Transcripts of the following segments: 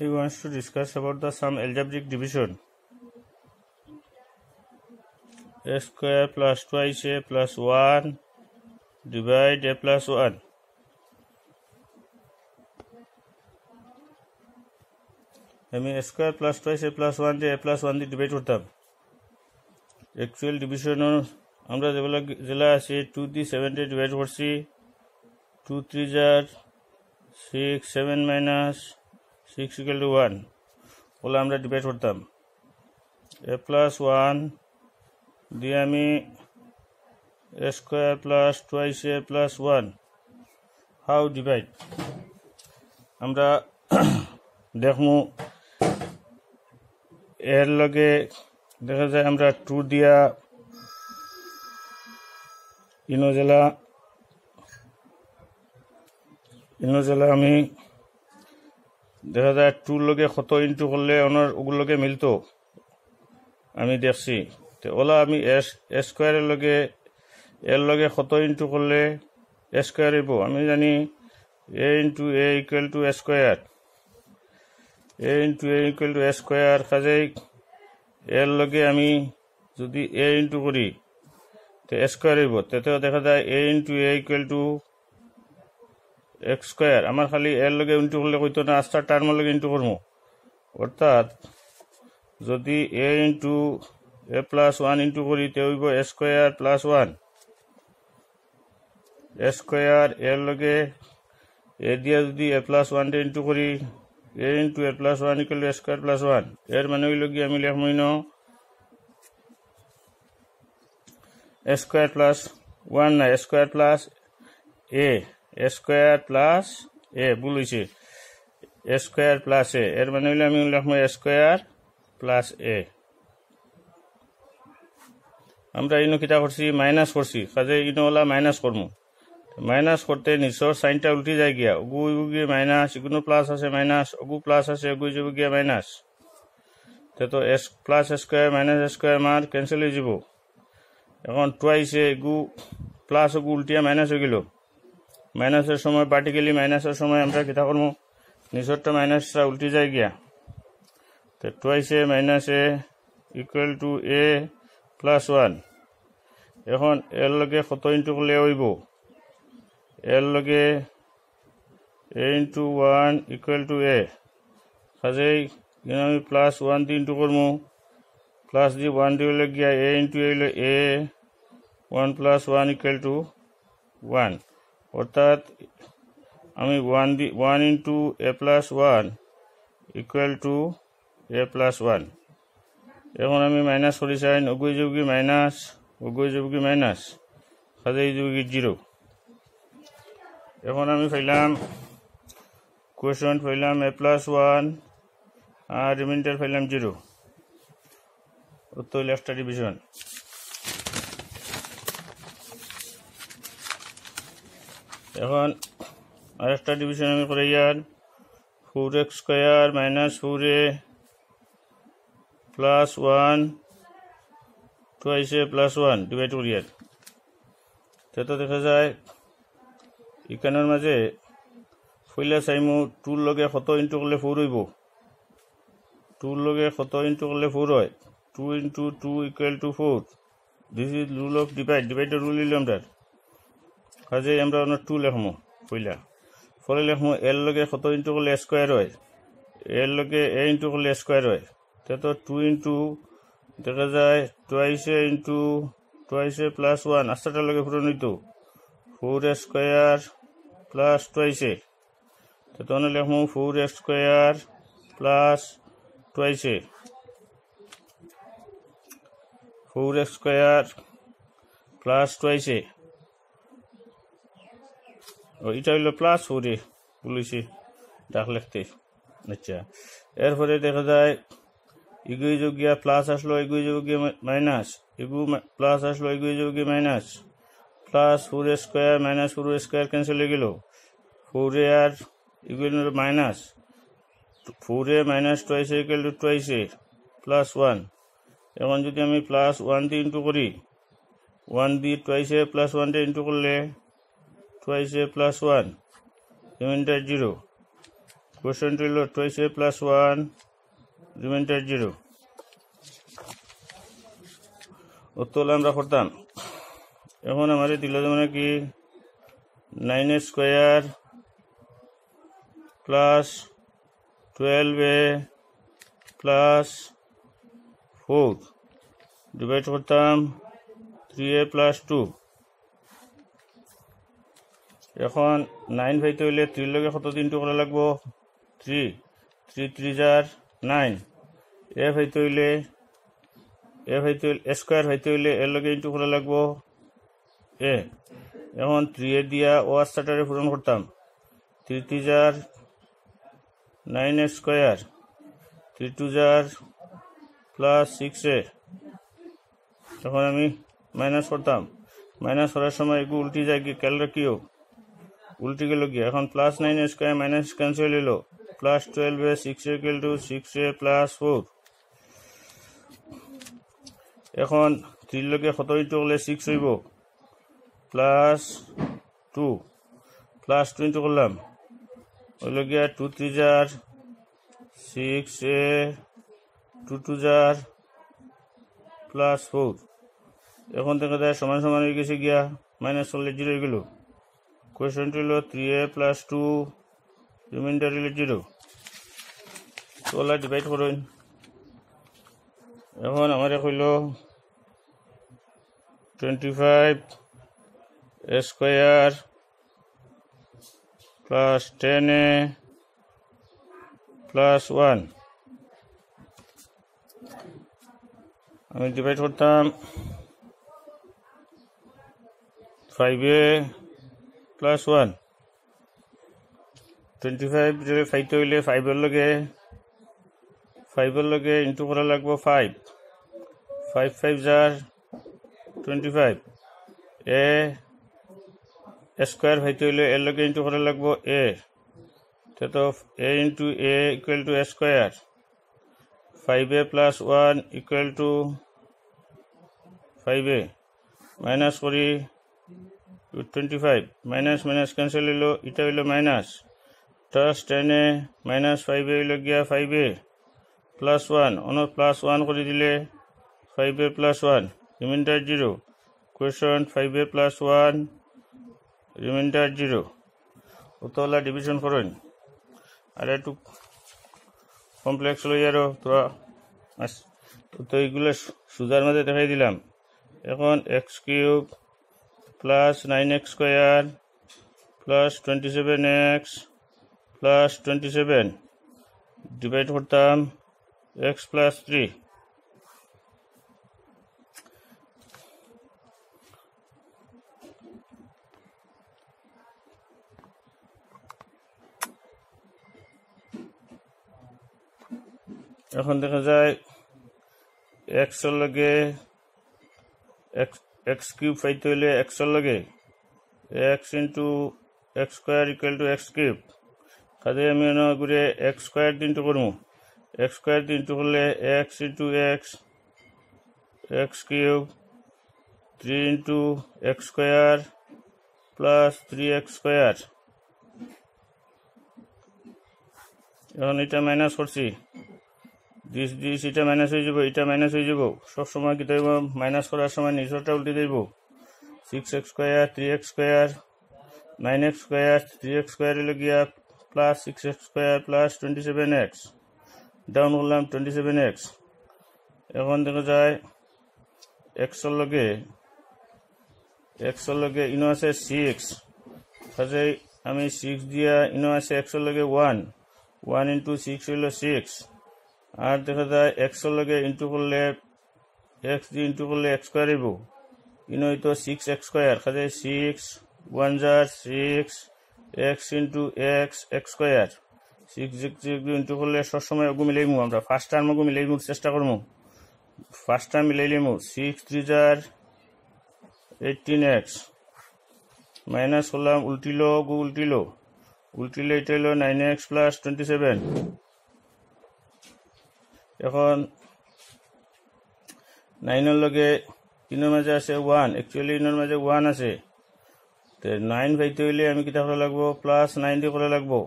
He wants to discuss about the sum algebraic division. A square plus twice a plus 1 divide a plus 1. আমি a square plus twice a plus 1 দিয়ে a plus 1 দিয়ে divide করতাম। Actual ডিভিশনের আমরা যেগুলো আছে 2 দিয়ে 7 দিয়ে ডিভাইড করছি। 2 3 jar 6 7 minus 6 equal to 1 ওগুলো আমরা ডিভাইড করতাম। a plus 1 দিয়ে আমি a square plus twice a plus 1 how divide আমরা দেখমু। এর লগে দেখা যায় আমরা 2 দিয়া ইনোজেলা আমি দেখা যায় 2 লগে কত ইন্টু করলে ওনার ওগুলোকে মিলতো আমি দেখছি। তো ওলা আমি এ স্কোয়ারের লগে এর লগে কত ইন্টু করলে এ স্কোয়ার হইব আমি জানি a into a equal to a square. A into a equal to a square কাজেই এর লগে আমি যদি এ ইন্টু করি তো এ স্কোয়ার হইব। তেতেও দেখা যায় a into a equal to x square. আমার খালি এর লগে ইন্টু করলে কইতো না আস্তার টার্মের লগে ইন্টু করবো। অর্থাৎ যদি এ ইন্টু এ প্লাস 1 ইন্টু করি তে হইব এ স্কোয়ার প্লাস 1। এ স্কোয়ার এর লগে এ দিয়া যদি এ প্লাস 1 দিয়ে ইন্টু করি a into a plus 1 equal to a square plus 1। এর মানে হইল গিয়ে আমি লেখমই ন এ স্কোয়ার প্লাস 1 না এ স্কোয়ার প্লাস এ স্কোয়ার প্লাস এ ভুল হয়েছে এ স্কোয়ার প্লাস এ। এর মানে হইলে আমি লেখবো এ স্কোয়ার প্লাস এ। আমরা ইনো কিতা করছি মাইনাস করছি কাজে ইনোওয়ালা মাইনাস করবো। মাইনাস করতে নিচর সাইনটা উল্টি যায় গিয়া ওগু গিয়ে মাইনাস এগুলো প্লাস আছে মাইনাস ওগু প্লাস আছে ওগু যাব গিয়া মাইনাস। তো S plus square minus square মার ক্যান্সেল হয়ে যাব। এখন টুয়াইসে এগু প্লাস ওগু উল্টিয়া মাইনাস হয়ে গেল। মাইনাসের সময় পার্টিক্যালি মাইনাসের সময় আমরা কিতা করবো নিচরটা মাইনাসটা উল্টি যায় গিয়া। তো টুয়াইসে মাইনাসে ইকুয়াল টু এ প্লাস 1। এখন এর লগে কত ইন্টু করলে হইব এর লগে এ ইন্টু 1 ইকুয়াল টু এ। কাজেই আমি প্লাস 1 দিয়ে ইন্টু করবো প্লাস দিয়ে 1 দিয়ে হলে গিয়া এ ইন্টু এ হইল এ 1 প্লাস 1 ইকুয়াল টু 1। অর্থাৎ আমি 1 into a plus 1 equal to A plus 1। এখন আমি মাইনাস করি চাইন ওগুই যোগী মাইনাস ওগুই যোগী মাইনাস কাজে এই যোগী 0। এখন আমি পাইলাম কোয়েশন পাইলাম এ প্লাস 1 আর রিমাইন্ডার পাইলাম 0। তো একটা ডিভিশন। এখন আরেকটা ডিভিশন আমি করে ইয়ার 4x square minus 4a plus 1 twice a plus 1 divide করি আর। তো দেখা যায় এখানের মাঝে ফইলা চাইমু 2 লগে কত ইন্টু করলে 4 হইব। 2 লগে কত ইন্টু করলে 4 হয় 2 into 2 equal to 4। This is rule of ডিভাইডের রুল হইল আমরা কাজে আমরা 2 লেখমু ফইলা ফলে লেখমু এর লগে কত ইন্টু করলে স্কোয়ার হয় এর লগে এ ইন্টু করলে স্কোয়ার হয়। তো 2 ইন্টু দেখা যায় টুয়াইসে ইন্টু টুয়াইসে প্লাস 1 আস্তাটার লগে পুরো নিতো 4 স্কোয়ার প্লাস টুয়াইসে। তো তখন লেখমু 4 স্কোয়ার প্লাস টুয়াইসে 4 স্কোয়ার প্লাস টুয়াইসে। এটা হইল প্লাস 4 বলেছি ডাক লিখতে। আচ্ছা এরপরে দেখা যায় এগুই যোগ গিয়া প্লাস আসলো এগুই যোগ গিয়ে মাইনাস এগু প্লাস আসলো এগুই যোগ গিয়ে minus plus 4 square minus 4 square cancel হয়ে গেল 4 আর equal to minus 4 minus twice a equal to twice a plus 1। এখন যদি আমি প্লাস 1 দিয়ে ইন্টু করি 1 দিয়ে টুয়াইসে প্লাস 1 দিয়ে ইন্টু করলে টুয়াইসে প্লাস 1 রিমাইন্ডার 0। কোশ্চেন হইল টুয়াইস এ প্লাস 1 রিমাইন্ডার 0 উত্তর আমরা করতাম। এখন আমাদের দিল যেমন কি 9a square plus 12a plus 4 divide করতাম 3a প্লাস 2। এখন 9 পাইতে হইলে 3 লগে কত দিনটু করা লাগবো 3 3 jar 9। এ পাইতে হইলে স্কোয়ার পাইতে হইলে এর লগে ইন্টু করা লাগবো এ। এখন 3 এ দিয়া ও আস্তাটারে পূরণ করতাম 3 jar 9a square 3 jar plus 6a। তখন আমি মাইনাস করতাম, মাইনাস করার সময় এগুলো উল্টি যায় গিয়ে খেয়াল রাখিও উল্টি গেল গিয়ে। এখন plus 9a square minus cancel হইল plus 12a 6a equal to 6a plus 4। এখন 3 লগে কত ইন্টু করলে 6 হইব প্লাস 2 প্লাস 2 ইন্টু করলাম হইল গিয়া 2 3 jar 6a 2 jar প্লাস 4। এখন দেখা যায় সমান সমান হয়ে গেছে গিয়া মাইনাস করলে 0 হয়ে গেল। কোয়েশ্চেন হইল 3a প্লাস 2 রিমাইন্ডার হইল 0। তো ওলা ডিভাইড করুন। এখন আমার হইল 25 স্কোয়ার প্লাস 10a প্লাস 1। আমি ডিভাইড করতাম 5a প্লাস 1। 25 ফাইতে হইলে 5 এর লগে ইন্টু করা লাগবো 5 5 jar 25। এ স্কোয়ার ফাইতে হইলে এর লগে ইন্টু করা লাগবো এ, তো a into a equal to square 5a plus 1 equal two 5a। Minus করি 25 মাইনাস মাইনাস ক্যান্সেল হইল, এটা হইল minus plus 10a minus 5a হইল গিয়া 5a প্লাস 1 অন্য প্লাস 1 করে দিলে 5a plus 1 remainder 0। Question 5a plus 1 remainder 0। উত্তরলা ডিভিশন করেন আর একটু কমপ্লেক্স লই আরো তোরা তো এইগুলো সুজার মাঝে দেখাই দিলাম। এখন x³ plus 9x square plus 27x plus 27 divide করতাম x প্লাস 3। এখন দেখা যায় x এর লগে x³ পাইতে হইলে x এর লগে x into x square equal to x³ কাজে আমি ঘুরে x স্কোয়ার দিয়ে ইন্টু করবো। x স্কোয়ার দিয়ে ইন্টু করলে x into x³ 3 into x square plus 3x square. এখন এটা মাইনাস করছি দিস এটা মাইনাস হয়ে যাব, এটা মাইনাস হয়ে যাব। সবসময় কি দেব মাইনাস করার সময় নিচটা উল্টে দেব 6x square 3x square 9x square 3x square হলো গিয়া plus 6x square plus 27x down করলাম 27x। এখন দেখা যায় x এর লগে ইনো আছে 6 কাজে আমি 6 দিয়া ইনো আছে x এর লগে 1 ইন্টু 6 হইল 6। আর দেখা যায় x এর লগে ইন্টু করলে x দিয়ে ইন্টু করলে x স্কোয়ার হইব ইনো হইতো 6x স্কোয়ার কাজে 6 1 jar 6 x into x square 6 into করলে সবসময় ওগু মিলাইমু আমরা ফার্স্ট টার্ম ওগু মিলাইমু চেষ্টা করবো। ফার্স্ট টার্ম মিলাইলিমু 6 3 jar 18x মাইনাস করলাম উল্টিলো ওগু উল্টিলে এটা হইল 9x প্লাস 27। এখন 9 এর লগে ইনোর মাঝে আছে 1 অ্যাকচুয়ালি ইনোর মাঝে 1 আছে তো 9 পাইতে হইলে আমি কিতা করা লাগবো প্লাস 9 দিয়ে করা লাগবো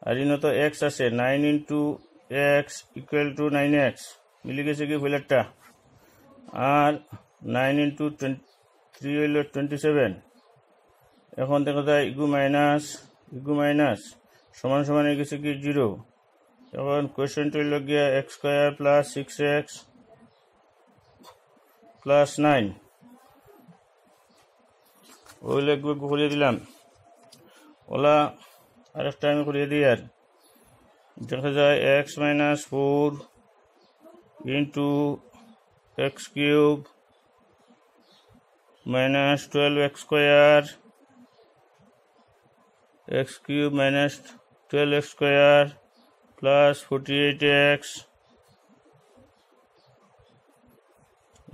আর ইনো তো এক্স আছে 9 into x equal to 9x মিলে গেছে কি ফুলেরটা আর 9 ইন্টু 3 হইল 27 এখন দেখা যায় ইগু মাইনাস সমান সমান হয়ে গেছে কি 0 এখন কোয়েশ্চেনটা হইল গিয়া x square plus 6x plus 9 ওই লিখবে করিয়ে দিলাম ওলা আরেকটা আমি করিয়ে দিই আর দেখা যায় x minus 4 into x cube minus 12x square x cube minus 12x square plus 48x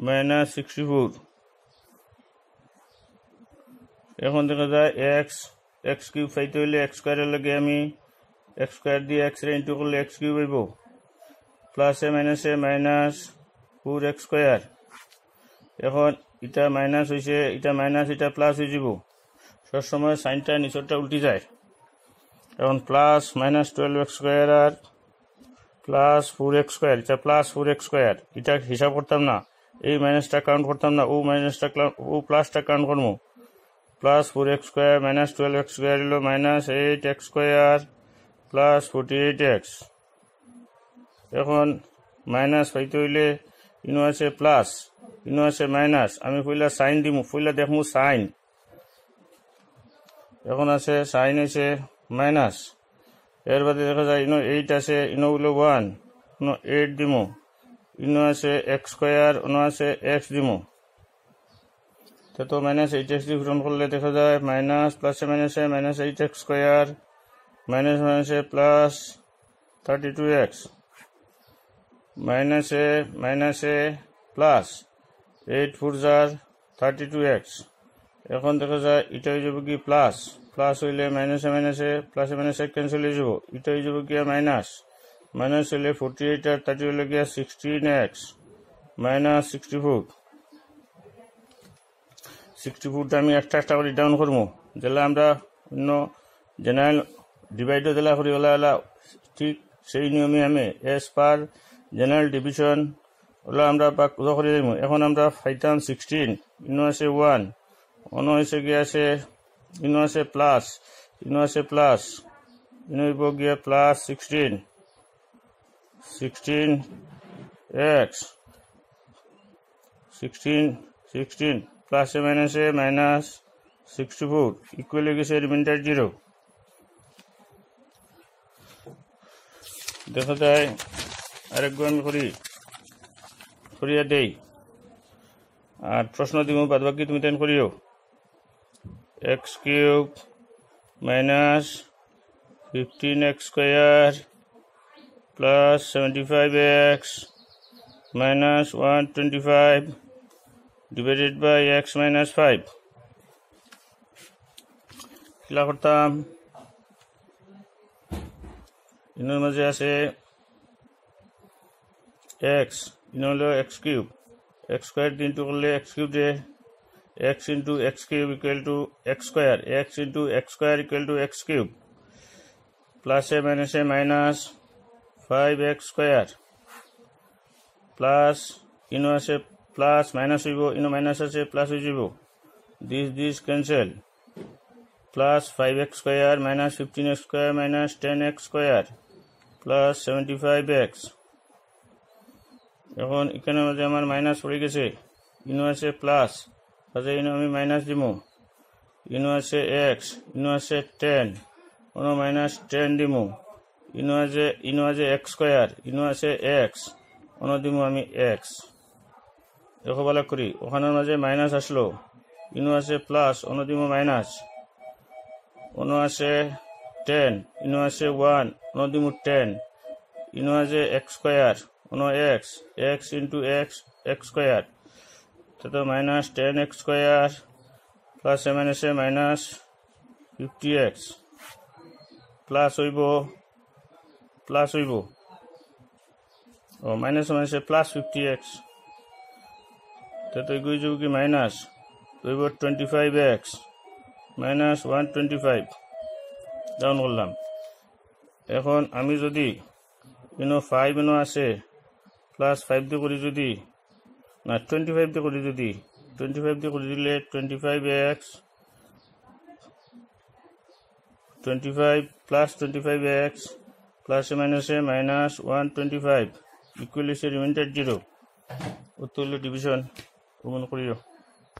minus 64 এখন দেখা যায় x কিউব পাইতে হইলে x স্কোয়ারের লগে আমি x স্কোয়ার দিয়ে x রে ইন্টু করলে x কিউব হইব প্লাসে মাইনাস 4x স্কোয়ার এখন এটা মাইনাস হয়েছে এটা মাইনাস এটা প্লাস হয়ে যাব সবসময় সাইনটা নিচরটা উল্টি যায় এখন প্লাস মাইনাস 12x স্কোয়ার আর প্লাস 4x স্কোয়ার এটা প্লাস 4x স্কোয়ার এটা হিসাব করতাম না এই মাইনাসটা কাউন্ট করতাম না ও প্লাসটা কাউন্ট করবো plus 4x square minus 12x square হলো minus 8x square plus 48x এখন মাইনাস পাইতে হইলে ইনো আছে প্লাস ইনো আছে মাইনাস আমি পইলা সাইন দিমু পইলা দেখমু সাইন এখন আছে সাইন আছে মাইনাস এর বাদে দেখা যায় ইনো 8 আছে ইনো হইল 1 ইনো 8 দিমু ইনো আছে x স্কয়ার ইনো আছে x দিমু তো মাইনাস 8x দিয়ে পূরণ করলে দেখা যায় মাইনাস প্লাসে মাইনাস 8x স্কয়ার মাইনাসে প্লাস 32x মাইনাসে প্লাস 8 4 jar 32x এখন দেখা যায় এটা হয়ে যাবে কি প্লাস হইলে মাইনাসে প্লাসে ক্যান্সেল হয়ে যাব এটা হয়ে যাবে কি মাইনাস হইলে 48 আর 30 হইলে গিয়া 16x মাইনাস 64টা আমি একটা করে ডাউন করবো যেটা আমরা অন্য জেনারেল ডিভাইডও জেলা করি ওলা ঠিক সেই নিয়মে আমি এস পার জেনারেল ডিভিশন ওলা আমরা করে দিব এখন আমরা ফাইতাম 16 ইনো আছে 1 অন্য হয়েছে গিয়ে আছে ইনো আছে প্লাস ইনো হইব গিয়ে প্লাস 16 প্লাসে মাইনাস 64 ইকুয়াল হয়ে গেছে রিমাইন্ডার 0 দেখা যায় আরেকবার আমি করিয়া দেই আর প্রশ্ন দিব বাদ বাকি তুমি তেন করিও x cube minus 15x square plus 75x minus 125 divided by x minus 5 কিলা করতাম ইনোর মাঝে আছে x ইনো হলো x cube x square into করলে x কিউব যে x into x cube equal to x square x into x square equal to x cube plus a minus 5x square plus ino ase plus minus hoibo ino minus ase plus hoibo this cancel plus 5x square minus 15x square minus 10x square plus 75x এখন এখানে মধ্যে আমার minus পড়ে গেছে ইনো আছে plus আচ্ছা ইনো আমি minus দিমু ইনো আছে x ইনো আছে 10 অন মাইনাস 10 দিমু ইনো আছে x স্কয়ার ইনো আছে x অন দিমু আমি x দেখো ভালো করি ওখানের মাঝে মাইনাস আসলো ইনো আছে প্লাস অন দিমু মাইনাস অন আছে 10 ইনো আছে 1 অন দিমু 10 ইনো আছে x square on x into x square তো minus 10x square plus minus 50x plus হইব ও মাইনাস প্লাস 50x তো এগুলো যাব কি মাইনাস হইব 25x মাইনাস 125 ডাউন করলাম এখন আমি যদি 5 আছে প্লাস 5 দিয়ে করি যদি না 25 দিয়ে করি যদি 25 দিয়ে করে দিলে 25x 25 প্লাস 25x প্লাস মাইনাসে মাইনাস 125 ইকুয়াল রিমাইন্ডার 0 উত্তর হলো ডিভিশন প্রমাণ করিও।